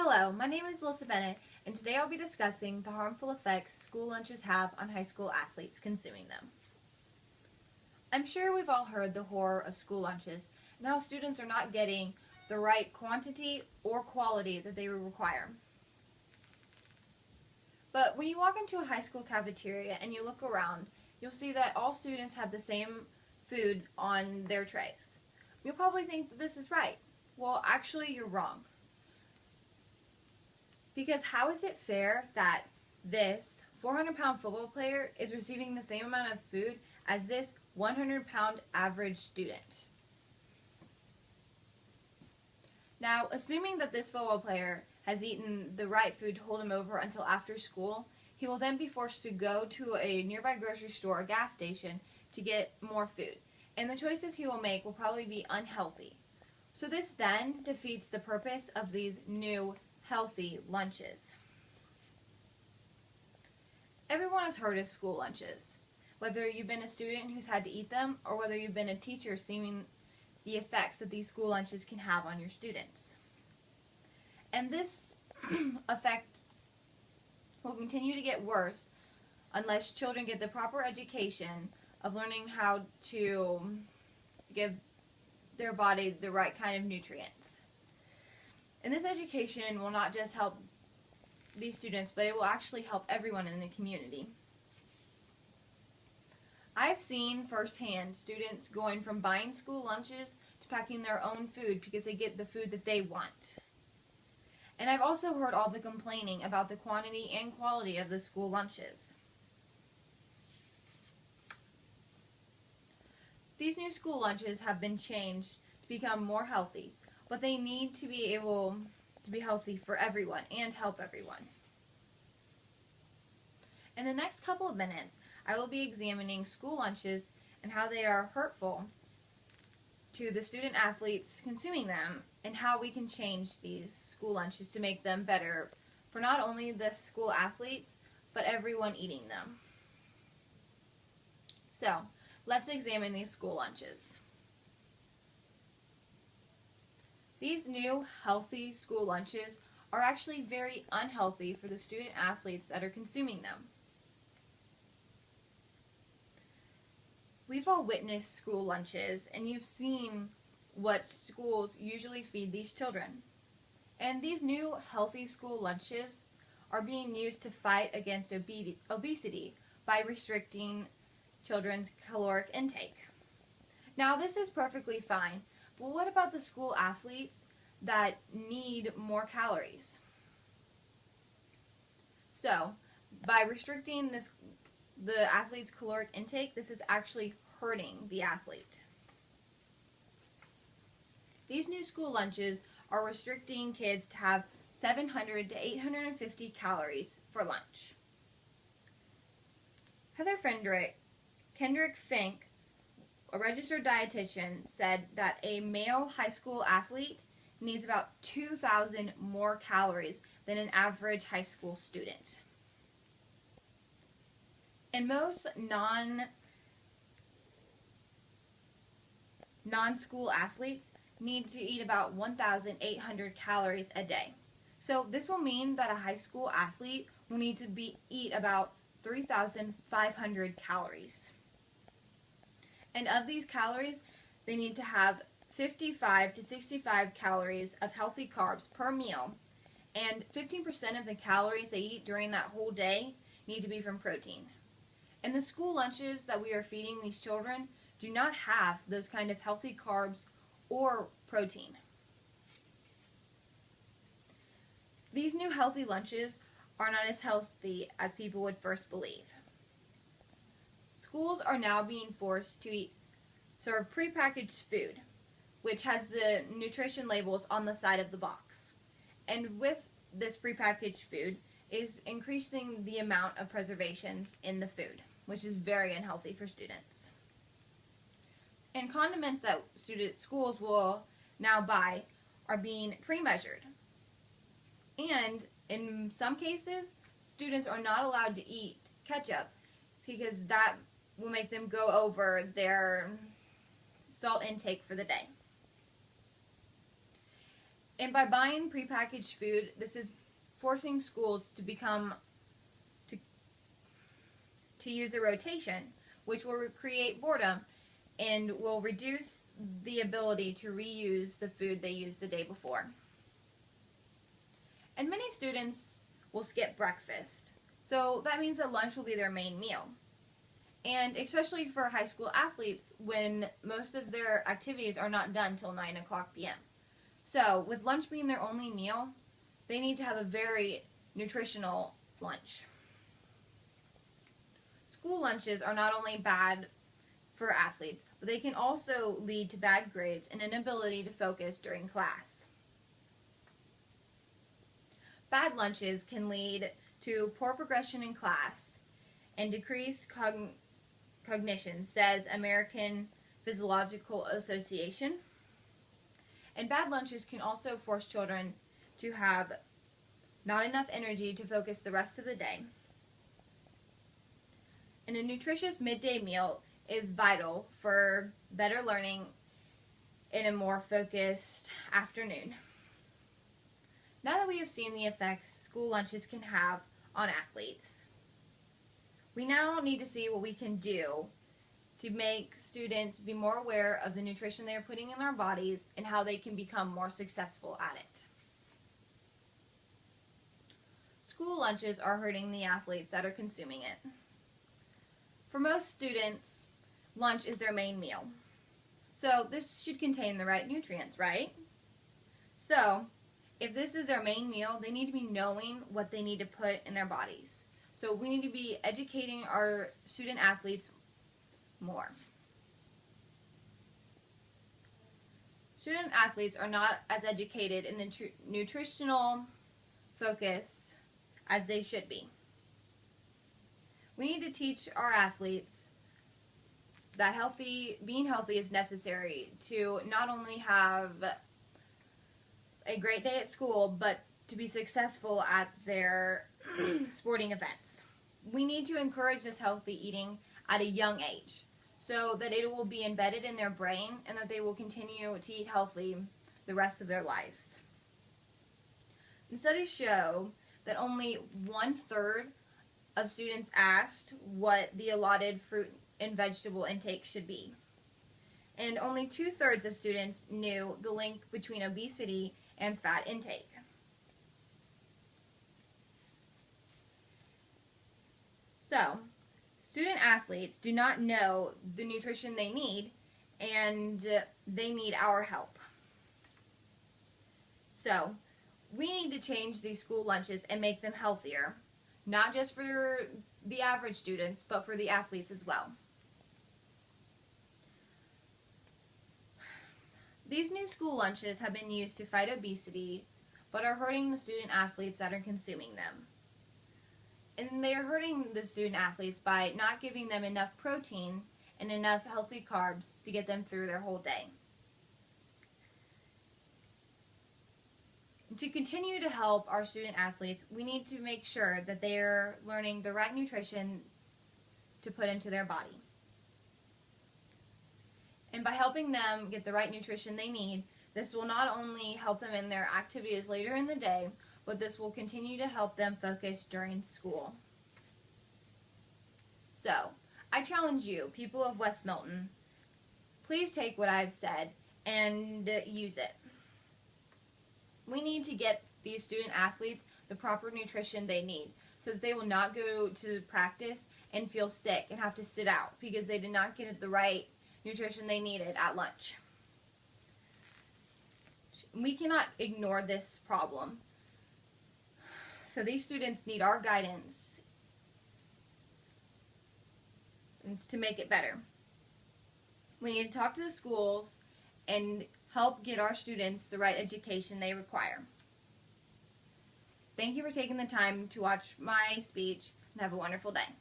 Hello, my name is Alyssa Bennett, and today I'll be discussing the harmful effects school lunches have on high school athletes consuming them. I'm sure we've all heard the horror of school lunches and how students are not getting the right quantity or quality that they require. But when you walk into a high school cafeteria and you look around, you'll see that all students have the same food on their trays. You'll probably think that this is right. Well, actually, you're wrong. Because how is it fair that this 400-pound football player is receiving the same amount of food as this 100-pound average student? Now, assuming that this football player has eaten the right food to hold him over until after school, he will then be forced to go to a nearby grocery store or gas station to get more food. And the choices he will make will probably be unhealthy. So this then defeats the purpose of these new healthy lunches. Everyone has heard of school lunches, whether you've been a student who's had to eat them or whether you've been a teacher seeing the effects that these school lunches can have on your students. And this effect will continue to get worse unless children get the proper education of learning how to give their body the right kind of nutrients. And this education will not just help these students, but it will actually help everyone in the community. I've seen firsthand students going from buying school lunches to packing their own food because they get the food that they want. And I've also heard all the complaining about the quantity and quality of the school lunches. These new school lunches have been changed to become more healthy, but they need to be able to be healthy for everyone and help everyone. In the next couple of minutes, I will be examining school lunches and how they are hurtful to the student athletes consuming them and how we can change these school lunches to make them better for not only the school athletes, but everyone eating them. So, let's examine these school lunches. These new healthy school lunches are actually very unhealthy for the student athletes that are consuming them. We've all witnessed school lunches and you've seen what schools usually feed these children. And these new healthy school lunches are being used to fight against obesity by restricting children's caloric intake. Now, this is perfectly fine. Well, what about the school athletes that need more calories? So, by restricting the athlete's caloric intake, this is actually hurting the athlete. These new school lunches are restricting kids to have 700 to 850 calories for lunch. Heather Kendrick Fink, a registered dietitian, said that a male high school athlete needs about 2,000 more calories than an average high school student. And most non-school athletes need to eat about 1,800 calories a day. So this will mean that a high school athlete will need to eat about 3,500 calories. And of these calories, they need to have 55 to 65 calories of healthy carbs per meal, and 15% of the calories they eat during that whole day need to be from protein. And the school lunches that we are feeding these children do not have those kind of healthy carbs or protein. These new healthy lunches are not as healthy as people would first believe. Schools are now being forced to serve prepackaged food, which has the nutrition labels on the side of the box. And with this prepackaged food is increasing the amount of preservations in the food, which is very unhealthy for students. And condiments that schools will now buy are being pre-measured. And in some cases, students are not allowed to eat ketchup because that will make them go over their salt intake for the day. And by buying prepackaged food, this is forcing schools to use a rotation, which will create boredom and will reduce the ability to reuse the food they used the day before. And many students will skip breakfast, so that means that lunch will be their main meal. And especially for high school athletes, when most of their activities are not done till 9 o'clock p.m. So with lunch being their only meal, they need to have a very nutritional lunch. School lunches are not only bad for athletes, but they can also lead to bad grades and inability to focus during class. Bad lunches can lead to poor progression in class and decreased cognition, says American Physiological Association. And bad lunches can also force children to have not enough energy to focus the rest of the day. And a nutritious midday meal is vital for better learning in a more focused afternoon. Now that we have seen the effects school lunches can have on athletes, we now need to see what we can do to make students be more aware of the nutrition they are putting in their bodies and how they can become more successful at it. School lunches are hurting the athletes that are consuming it. For most students, lunch is their main meal. So this should contain the right nutrients, right? So if this is their main meal, they need to be knowing what they need to put in their bodies. So we need to be educating our student athletes more. Student athletes are not as educated in the nutritional focus as they should be. We need to teach our athletes that being healthy is necessary to not only have a great day at school, but to be successful at their sporting events. We need to encourage this healthy eating at a young age so that it will be embedded in their brain and that they will continue to eat healthy the rest of their lives. And studies show that only 1/3 of students asked what the allotted fruit and vegetable intake should be. And only 2/3 of students knew the link between obesity and fat intake. So, student athletes do not know the nutrition they need, and they need our help. So, we need to change these school lunches and make them healthier, not just for the average students, but for the athletes as well. These new school lunches have been used to fight obesity, but are hurting the student athletes that are consuming them. And they are hurting the student athletes by not giving them enough protein and enough healthy carbs to get them through their whole day. To continue to help our student athletes, we need to make sure that they are learning the right nutrition to put into their body. And by helping them get the right nutrition they need, this will not only help them in their activities later in the day, but this will continue to help them focus during school. So, I challenge you, people of West Milton, please take what I've said and use it. We need to get these student athletes the proper nutrition they need so that they will not go to practice and feel sick and have to sit out because they did not get the right nutrition they needed at lunch. We cannot ignore this problem. So these students need our guidance to make it better. We need to talk to the schools and help get our students the right education they require. Thank you for taking the time to watch my speech, and have a wonderful day.